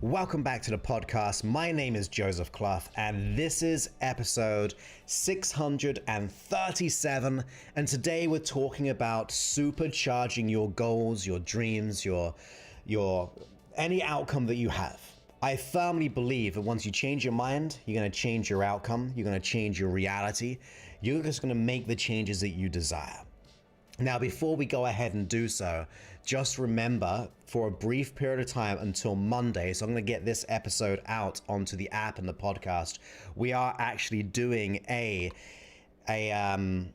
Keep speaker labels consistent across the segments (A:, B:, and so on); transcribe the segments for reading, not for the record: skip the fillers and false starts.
A: Welcome back to the podcast. My name is Joseph Clough, and this is episode 637. And today we're talking about supercharging your goals, your dreams, your any outcome that you have. I firmly believe that once you change your mind, you're going to change your outcome. You're going to change your reality. You're just going to make the changes that you desire. Now, before we go ahead and do so, just remember for a brief period of time until Monday, so I'm going to get this episode out onto the app and the podcast, we are actually doing a kind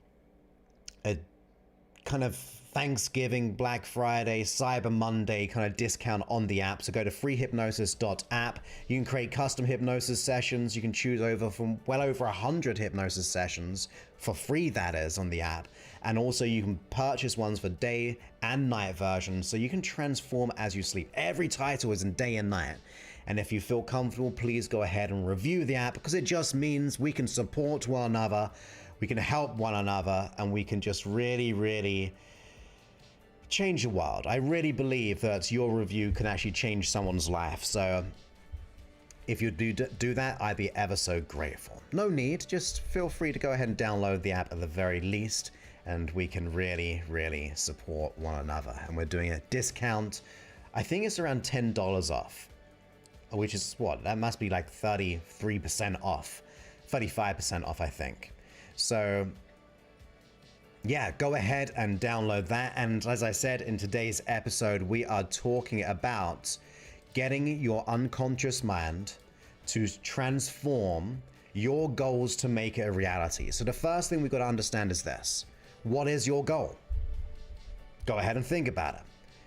A: of Thanksgiving, Black Friday, Cyber Monday kind of discount on the app. So go to freehypnosis.app. You can create custom hypnosis sessions. You can choose from well over 100 hypnosis sessions for free, that is, on the app. And also you can purchase ones for day and night versions, so you can transform as you sleep. Every title is in day and night. And if you feel comfortable, please go ahead and review the app, because it just means we can support one another, we can help one another, and we can just really change the world. I really believe that your review can actually change someone's life. So if you do that, I'd be ever so grateful. No need, just feel free to go ahead and download the app at the very least, and we can really support one another. And we're doing a discount. I think it's around $10 off, which is what? That must be like 33% off, 35% off, I think. So yeah, go ahead and download that. And as I said, in today's episode, we are talking about getting your unconscious mind to transform your goals to make it a reality. So the first thing we've got to understand is this. What is your goal? Go ahead and think about it.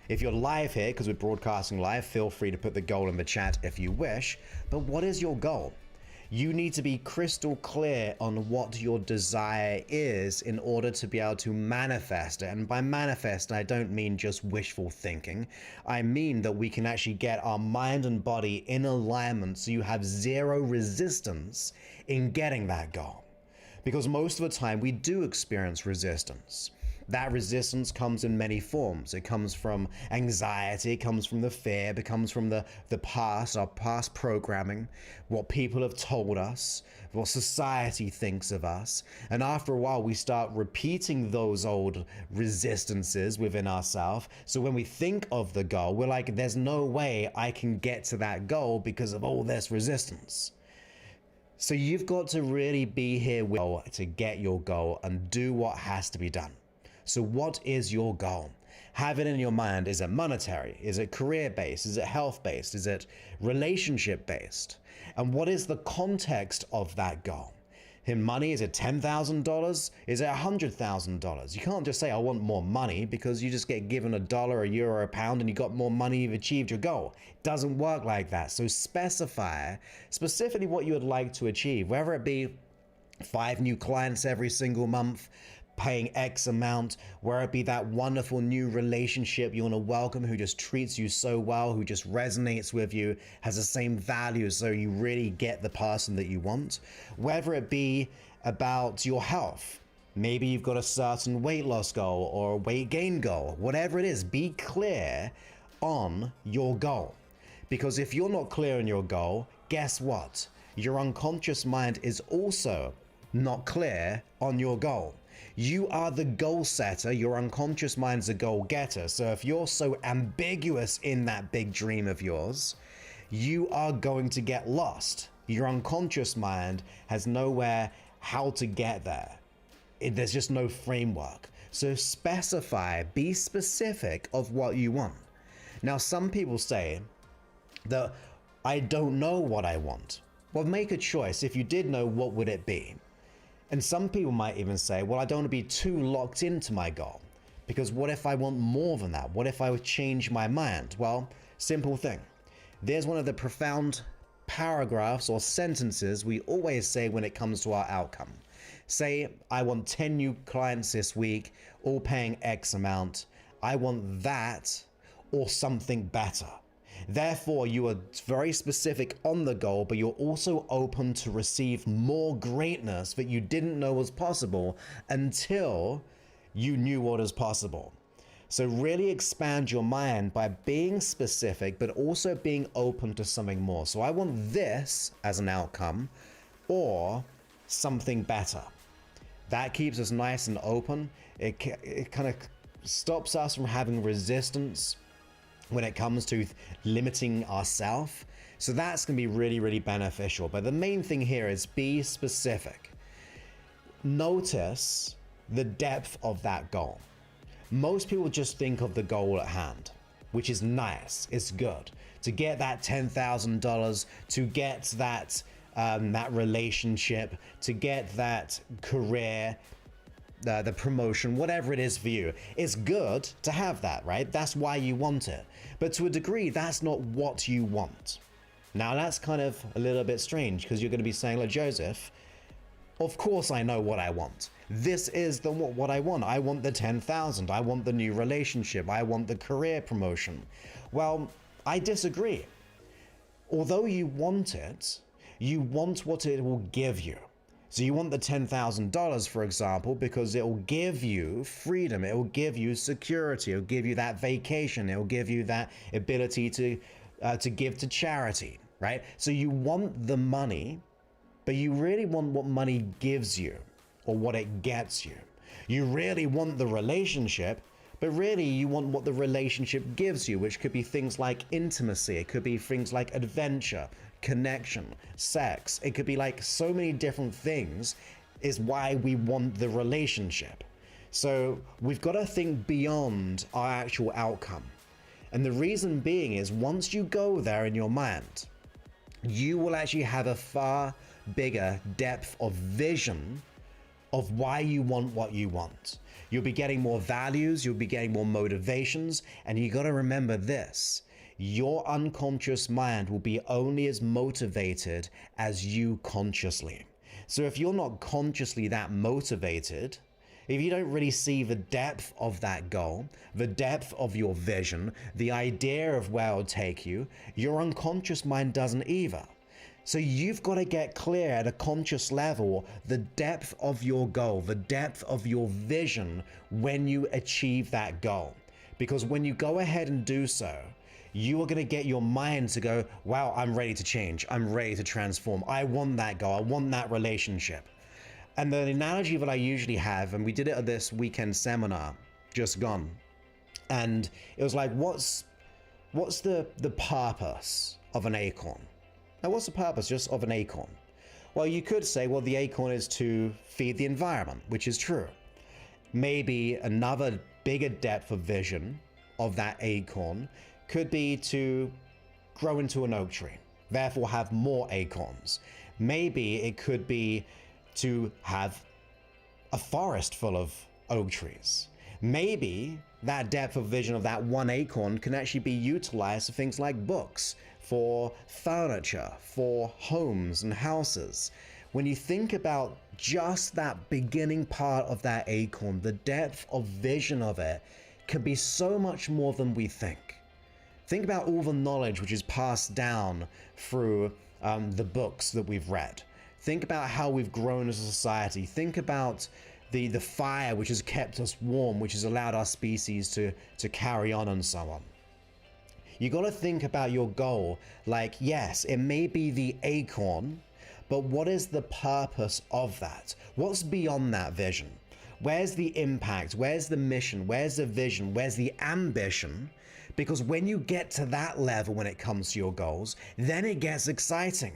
A: If you're live here, because we're broadcasting live, feel free to put the goal in the chat if you wish. But what is your goal? You need to be crystal clear on what your desire is in order to be able to manifest it. And by manifest, I don't mean just wishful thinking. I mean that we can actually get our mind and body in alignment so you have zero resistance in getting that goal. Because most of the time we do experience resistance. That resistance comes in many forms. It comes from anxiety, it comes from the fear, it comes from the past, our past programming, what people have told us, what society thinks of us. And after a while, we start repeating those old resistances within ourselves. So when we think of the goal, we're like, there's no way I can get to that goal because of all this resistance. So you've got to really be here to get your goal and do what has to be done. So what is your goal? Have it in your mind. Is it monetary? Is it career-based? Is it health-based? Is it relationship-based? And what is the context of that goal? In money, is it $10,000? Is it $100,000? You can't just say, I want more money, because you just get given $1, a euro, a pound, and you got more money, you've achieved your goal. It doesn't work like that. So specify specifically what you would like to achieve, whether it be 5 new clients every single month, paying X amount, where it be that wonderful new relationship you want to welcome who just treats you so well, who just resonates with you, has the same values, so you really get the person that you want. Whether it be about your health, maybe you've got a certain weight loss goal or a weight gain goal, whatever it is, be clear on your goal. Because if you're not clear on your goal, guess what? Your unconscious mind is also not clear on your goal. You are the goal setter, your unconscious mind's a goal getter. So if you're so ambiguous in that big dream of yours, you are going to get lost. Your unconscious mind has nowhere how to get there. There's just no framework. So specify, be specific of what you want. Now, some people say that I don't know what I want. Well, make a choice. If you did know, what would it be? And some people might even say, well, I don't want to be too locked into my goal, because what if I want more than that? What if I would change my mind? Well, simple thing. There's one of the profound paragraphs or sentences we always say when it comes to our outcome. Say, I want 10 new clients this week, all paying X amount. I want that or something better. Therefore, you are very specific on the goal, but you're also open to receive more greatness that you didn't know was possible until you knew what is possible. So really expand your mind by being specific, but also being open to something more. So I want this as an outcome or something better. That keeps us nice and open. It kind of stops us from having resistance when it comes to limiting ourselves. So that's going to be really, really beneficial. But the main thing here is be specific. Notice the depth of that goal. Most people just think of the goal at hand, which is nice, it's good. To get that $10,000, to get that relationship, to get that career, the promotion, whatever it is for you. It's good to have that, right? That's why you want it. But to a degree, that's not what you want. Now that's kind of a little bit strange because you're going to be saying, like, Joseph, of course I know what I want. This is what I want. I want the 10,000. I want the new relationship. I want the career promotion. Well, I disagree. Although you want it, you want what it will give you. So you want the $10,000, for example, because it will give you freedom. It will give you security. It will give you that vacation. It will give you that ability to give to charity, right? So you want the money, but you really want what money gives you or what it gets you. You really want the relationship, but really you want what the relationship gives you, which could be things like intimacy. It could be things like adventure, connection, sex. It could be like so many different things is why we want the relationship. So we've got to think beyond our actual outcome. And the reason being is once you go there in your mind, you will actually have a far bigger depth of vision of why you want what you want. You'll be getting more values, you'll be getting more motivations, and you got to remember this. Your unconscious mind will be only as motivated as you consciously. So if you're not consciously that motivated, if you don't really see the depth of that goal, the depth of your vision, the idea of where it'll take you, your unconscious mind doesn't either. So you've got to get clear at a conscious level the depth of your goal, the depth of your vision when you achieve that goal. Because when you go ahead and do so, you are going to get your mind to go, wow, I'm ready to change. I'm ready to transform. I want that goal. I want that relationship. And the analogy that I usually have, and we did it at this weekend seminar just gone, and it was like, what's the purpose of an acorn? Now, what's the purpose just of an acorn? Well, you could say, well, the acorn is to feed the environment, which is true. Maybe another bigger depth of vision of that acorn could be to grow into an oak tree, therefore have more acorns. Maybe it could be to have a forest full of oak trees. Maybe that depth of vision of that one acorn can actually be utilized for things like books, for furniture, for homes and houses. When you think about just that beginning part of that acorn, the depth of vision of it can be so much more than we think. Think about all the knowledge which is passed down through the books that we've read. Think about how we've grown as a society. Think about the fire which has kept us warm, which has allowed our species to carry on and so on. You got to think about your goal like, yes, it may be the acorn, but what is the purpose of that? What's beyond that vision? Where's the impact? Where's the mission? Where's the vision? Where's the ambition? Because when you get to that level when it comes to your goals, then it gets exciting.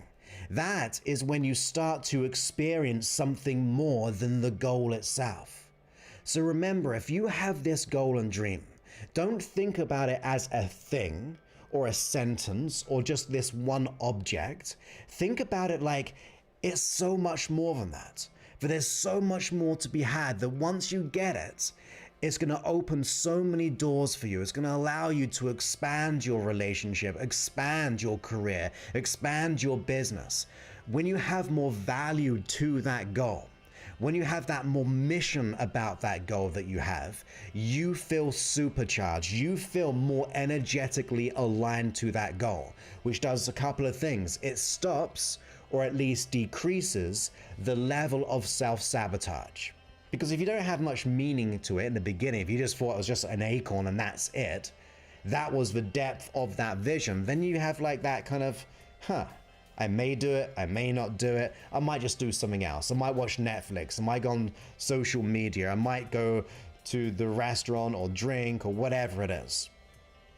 A: That is when you start to experience something more than the goal itself. So remember, if you have this goal and dream, don't think about it as a thing or a sentence or just this one object. Think about it like it's so much more than that. But there's so much more to be had that once you get it, it's going to open so many doors for you. It's going to allow you to expand your relationship, expand your career, expand your business. When you have more value to that goal, when you have that more mission about that goal that you have, you feel supercharged. You feel more energetically aligned to that goal, which does a couple of things. It stops or at least decreases the level of self-sabotage. Because if you don't have much meaning to it in the beginning, if you just thought it was just an acorn and that's it, that was the depth of that vision, then you have like that kind of, I may do it, I may not do it, I might just do something else. I might watch Netflix, I might go on social media, I might go to the restaurant or drink or whatever it is.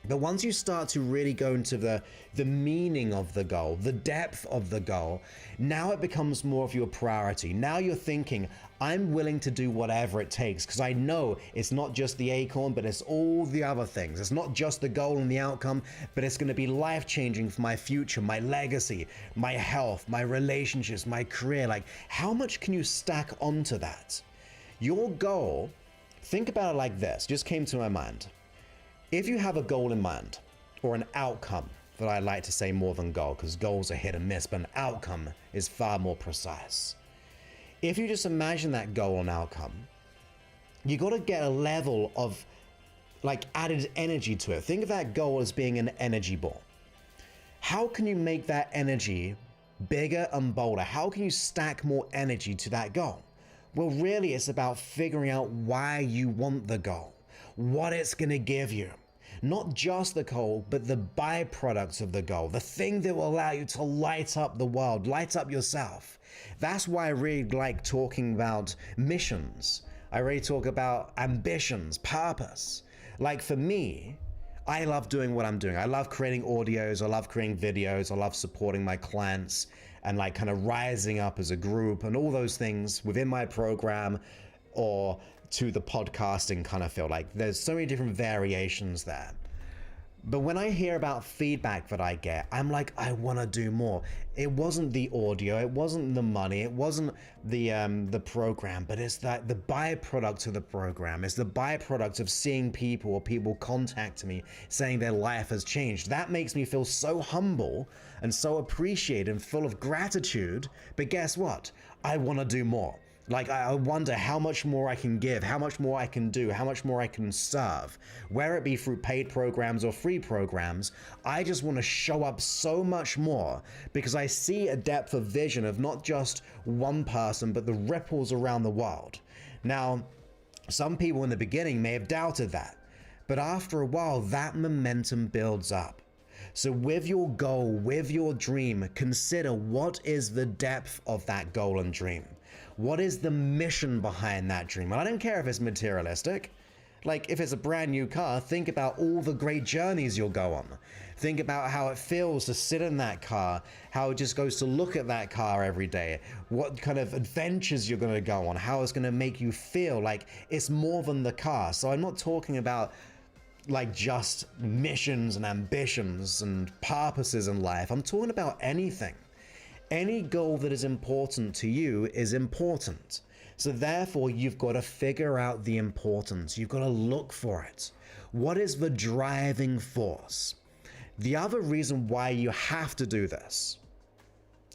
A: But once you start to really go into the meaning of the goal, the depth of the goal, now it becomes more of your priority. Now you're thinking, I'm willing to do whatever it takes, because I know it's not just the acorn, but it's all the other things. It's not just the goal and the outcome, but it's going to be life-changing for my future, my legacy, my health, my relationships, my career. Like, how much can you stack onto that? Your goal, think about it like this, just came to my mind. If you have a goal in mind, or an outcome, that I like to say more than goal, because goals are hit and miss, but an outcome is far more precise. If you just imagine that goal and outcome, you got to get a level of like added energy to it. Think of that goal as being an energy ball. How can you make that energy bigger and bolder? How can you stack more energy to that goal? Well, really, it's about figuring out why you want the goal, what it's going to give you. Not just the goal, but the byproducts of the goal, the thing that will allow you to light up the world, light up yourself. That's why I really like talking about missions. I really talk about ambitions, purpose. Like for me, I love doing what I'm doing. I love creating audios, I love creating videos, I love supporting my clients and like kind of rising up as a group and all those things within my program or to the podcasting kind of feel. Like there's so many different variations there. But when I hear about feedback that I get, I'm like, I want to do more. It wasn't the audio, it wasn't the money, it wasn't the program, but it's that the byproduct of the program. It's the byproduct of seeing people or people contact me saying their life has changed. That makes me feel so humble and so appreciated and full of gratitude. But guess what? I want to do more. Like, I wonder how much more I can give, how much more I can do, how much more I can serve, whether it be through paid programs or free programs. I just want to show up so much more because I see a depth of vision of not just one person, but the ripples around the world. Now, some people in the beginning may have doubted that, but after a while, that momentum builds up. So with your goal, with your dream, consider what is the depth of that goal and dream. What is the mission behind that dream? And I don't care if it's materialistic. Like if it's a brand new car, think about all the great journeys you'll go on. Think about how it feels to sit in that car, how it just goes to look at that car every day, what kind of adventures you're going to go on, how it's going to make you feel like it's more than the car. So I'm not talking about like just missions and ambitions and purposes in life. I'm talking about anything. Any goal that is important to you is important. So therefore, you've got to figure out the importance. You've got to look for it. What is the driving force? The other reason why you have to do this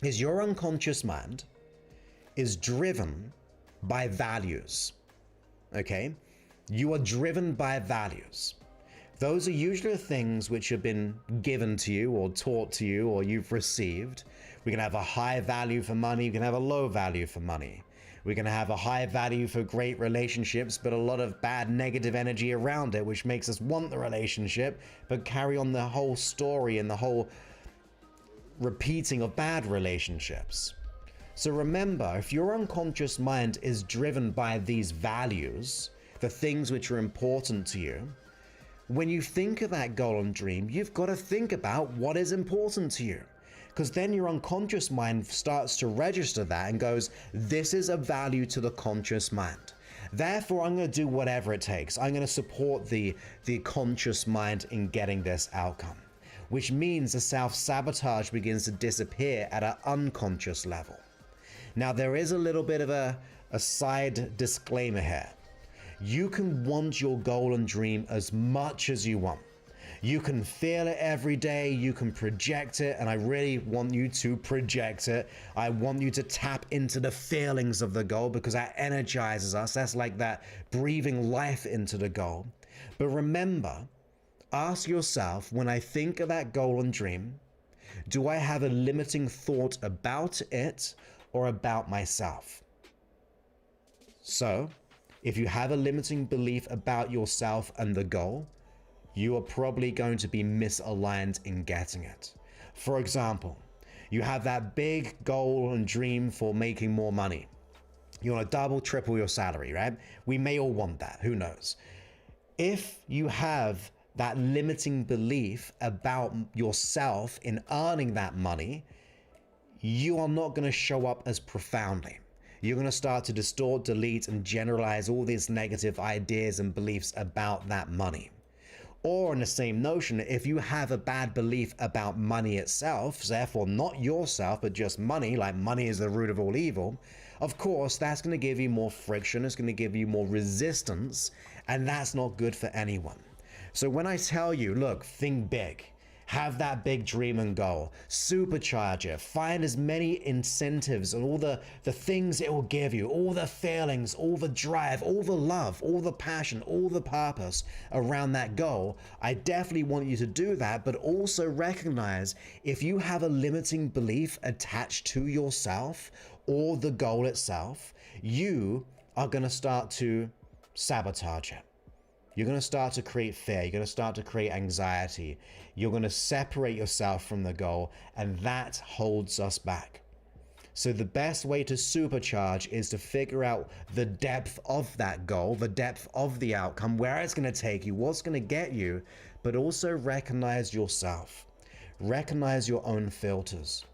A: is your unconscious mind is driven by values. Okay? You are driven by values. Those are usually things which have been given to you or taught to you or you've received. We can have a high value for money, we can have a low value for money. We can have a high value for great relationships, but a lot of bad negative energy around it, which makes us want the relationship, but carry on the whole story and the whole repeating of bad relationships. So remember, if your unconscious mind is driven by these values, the things which are important to you, when you think of that goal and dream, you've got to think about what is important to you. Because then your unconscious mind starts to register that and goes, this is a value to the conscious mind. Therefore, I'm going to do whatever it takes. I'm going to support the conscious mind in getting this outcome, which means the self-sabotage begins to disappear at an unconscious level. Now, there is a little bit of a side disclaimer here. You can want your goal and dream as much as you want. You can feel it every day, you can project it, and I really want you to project it. I want you to tap into the feelings of the goal because that energizes us. That's like that breathing life into the goal. But remember, ask yourself, when I think of that goal and dream, do I have a limiting thought about it or about myself? So, If you have a limiting belief about yourself and the goal, you are probably going to be misaligned in getting it. For example, you have that big goal and dream for making more money. You want to double, triple your salary, right? We may all want that, who knows? If you have that limiting belief about yourself in earning that money, you are not going to show up as profoundly. You're going to start to distort, delete, and generalize all these negative ideas and beliefs about that money. Or in the same notion, if you have a bad belief about money itself, therefore not yourself, but just money, like money is the root of all evil, of course, that's going to give you more friction, it's going to give you more resistance, and that's not good for anyone. So when I tell you, look, think big, have that big dream and goal, supercharge it, find as many incentives and all the things it will give you, all the feelings, all the drive, all the love, all the passion, all the purpose around that goal. I definitely want you to do that, but also recognize if you have a limiting belief attached to yourself or the goal itself, you are going to start to sabotage it. You're going to start to create fear. You're going to start to create anxiety. You're going to separate yourself from the goal, and that holds us back. So the best way to supercharge is to figure out the depth of that goal, the depth of the outcome, where it's going to take you, what's going to get you, but also recognize yourself. Recognize your own filters.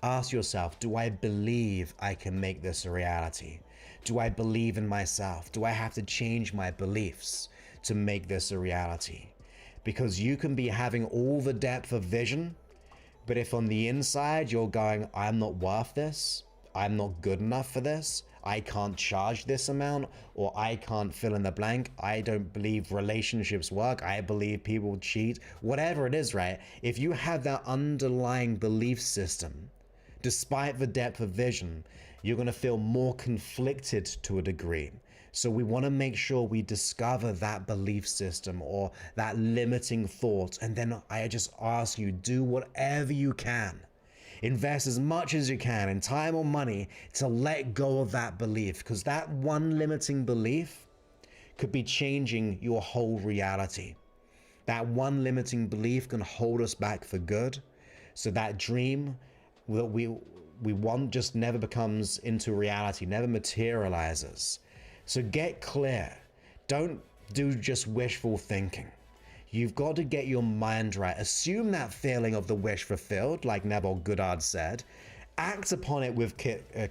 A: Ask yourself, do I believe I can make this a reality? Do I believe in myself? Do I have to change my beliefs to make this a reality? Because you can be having all the depth of vision, but if on the inside you're going, I'm not worth this, I'm not good enough for this, I can't charge this amount, or I can't fill in the blank, I don't believe relationships work, I believe people cheat, whatever it is, right? If you have that underlying belief system, despite the depth of vision, you're going to feel more conflicted to a degree. So we want to make sure we discover that belief system or that limiting thought. And then I just ask you, do whatever you can. Invest as much as you can in time or money to let go of that belief, because that one limiting belief could be changing your whole reality. That one limiting belief can hold us back for good. So that dream that we want just never becomes into reality, never materializes. So get clear. Don't do just wishful thinking. You've got to get your mind right. Assume that feeling of the wish fulfilled, like Neville Goddard said. Act upon it with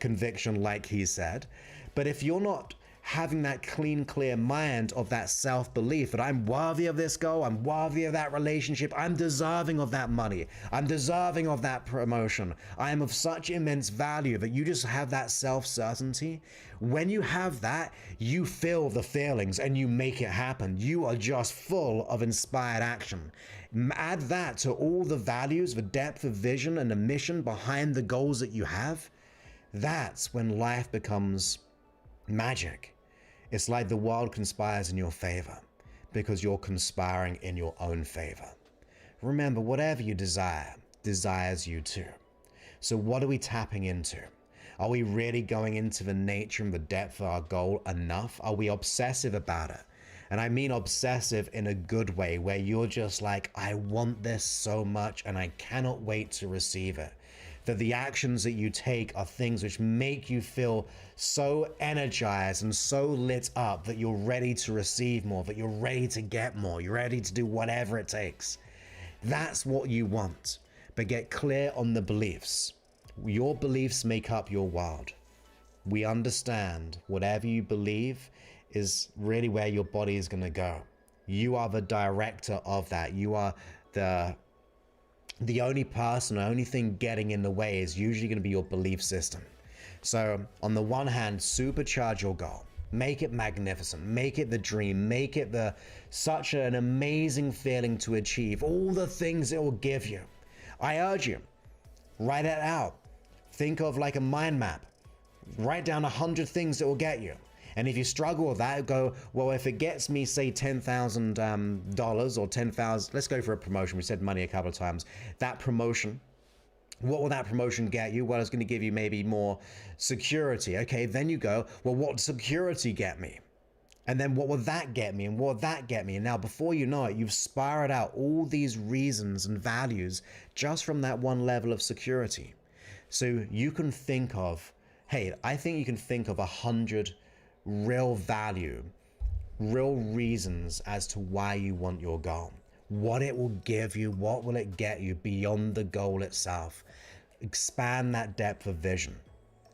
A: conviction, like he said. But if you're not having that clean, clear mind of that self-belief that I'm worthy of this goal, I'm worthy of that relationship, I'm deserving of that money, I'm deserving of that promotion, I am of such immense value, that you just have that self-certainty. When you have that, you feel the feelings and you make it happen. You are just full of inspired action. Add that to all the values, the depth of vision and the mission behind the goals that you have. That's when life becomes magic. It's like the world conspires in your favor because you're conspiring in your own favor. Remember, whatever you desire, desires you too. So what are we tapping into? Are we really going into the nature and the depth of our goal enough? Are we obsessive about it? And I mean obsessive in a good way, where you're just like, I want this so much and I cannot wait to receive it. That the actions that you take are things which make you feel so energized and so lit up that you're ready to receive more, that you're ready to get more, you're ready to do whatever it takes. That's what you want. But get clear on the beliefs. Your beliefs make up your world. We understand whatever you believe is really where your body is going to go. You are the director of that. You are the only person, the only thing getting in the way is usually going to be your belief system. So on the one hand, supercharge your goal. Make it magnificent. Make it the dream. Make it such an amazing feeling to achieve. All the things it will give you. I urge you, write it out. Think of like a mind map. Write down 100 things that will get you. And if you struggle with that, go, well, if it gets me, say, $10,000 or 10,000, let's go for a promotion. We said money a couple of times. That promotion, what will that promotion get you? Well, it's going to give you maybe more security. Okay, then you go, well, what does security get me? And then what will that get me? And what will that get me? And now before you know it, you've spiraled out all these reasons and values just from that one level of security. So you can think of, hey, I think you can think of 100 real value, real reasons as to why you want your goal. What it will give you, what will it get you beyond the goal itself. Expand that depth of vision.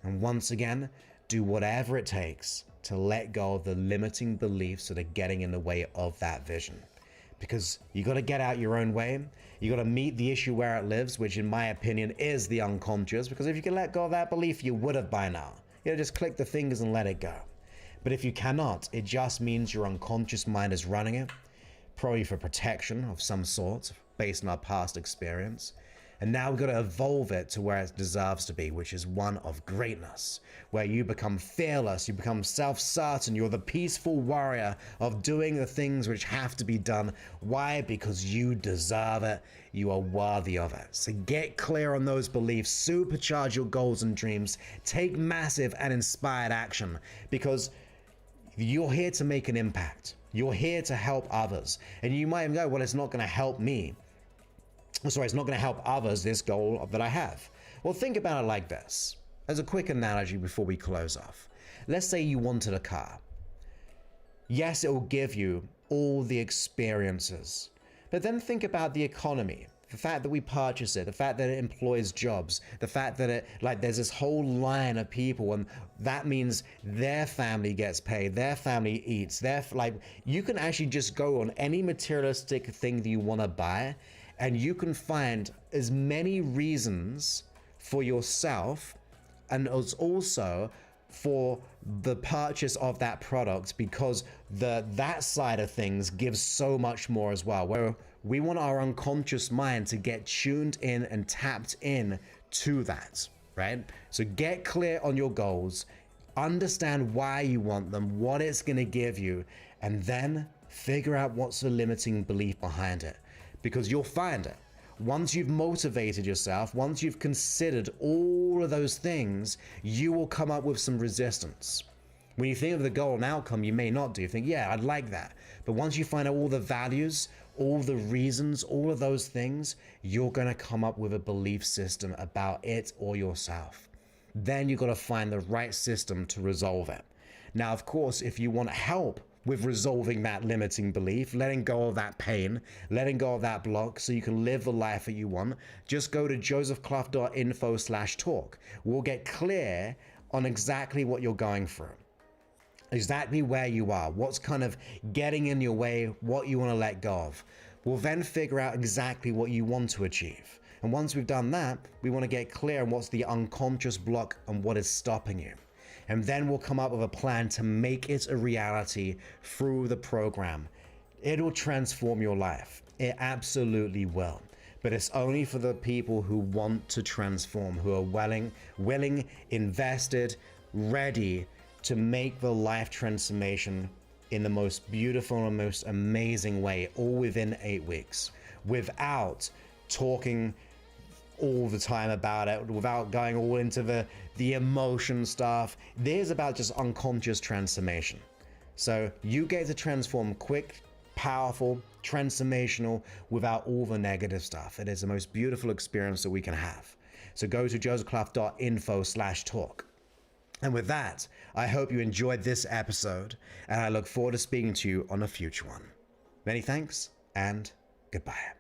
A: And once again, do whatever it takes to let go of the limiting beliefs that are getting in the way of that vision. Because you got to get out your own way. You got to meet the issue where it lives, which in my opinion is the unconscious. Because if you can let go of that belief, you would have by now. You know, just click the fingers and let it go. But if you cannot, it just means your unconscious mind is running it, probably for protection of some sort, based on our past experience. And now we've got to evolve it to where it deserves to be, which is one of greatness, where you become fearless, you become self-certain, you're the peaceful warrior of doing the things which have to be done. Why? Because you deserve it. You are worthy of it. So get clear on those beliefs, supercharge your goals and dreams, take massive and inspired action, because you're here to make an impact. You're here to help others. And you might go, well, it's not going to help me. Sorry, it's not going to help others, this goal that I have. Well, think about it like this. As a quick analogy before we close off. Let's say you wanted a car. Yes, it will give you all the experiences. But then think about the economy. The fact that we purchase it, the fact that it employs jobs, the fact that it, like, there's this whole line of people, and that means their family gets paid, their family eats, you can actually just go on any materialistic thing that you want to buy, and you can find as many reasons for yourself and as also for the purchase of that product, because that side of things gives so much more as well, where we want our unconscious mind to get tuned in and tapped in to that, right? So get clear on your goals, understand why you want them, what it's going to give you, and then figure out what's the limiting belief behind it. Because you'll find it. Once you've motivated yourself, once you've considered all of those things, you will come up with some resistance. When you think of the goal and outcome, you may not do. You think, yeah, I'd like that. But once you find out all the values, all the reasons, all of those things, you're going to come up with a belief system about it or yourself. Then you've got to find the right system to resolve it. Now, of course, if you want help with resolving that limiting belief, letting go of that pain, letting go of that block so you can live the life that you want, just go to josephclough.info/talk. We'll get clear on exactly what you're going through, exactly where you are, what's kind of getting in your way, what you want to let go of. We'll then figure out exactly what you want to achieve. And once we've done that, we want to get clear on what's the unconscious block and what is stopping you. And then we'll come up with a plan to make it a reality through the program. It'll transform your life. It absolutely will. But it's only for the people who want to transform, who are willing, invested, ready to make the life transformation in the most beautiful and most amazing way, all within 8 weeks, without talking all the time about it, without going all into the emotion stuff. This is about just unconscious transformation. So you get to transform quick, powerful, transformational, without all the negative stuff. It is the most beautiful experience that we can have. So go to josephclough.info/talk. And with that, I hope you enjoyed this episode, and I look forward to speaking to you on a future one. Many thanks, and goodbye.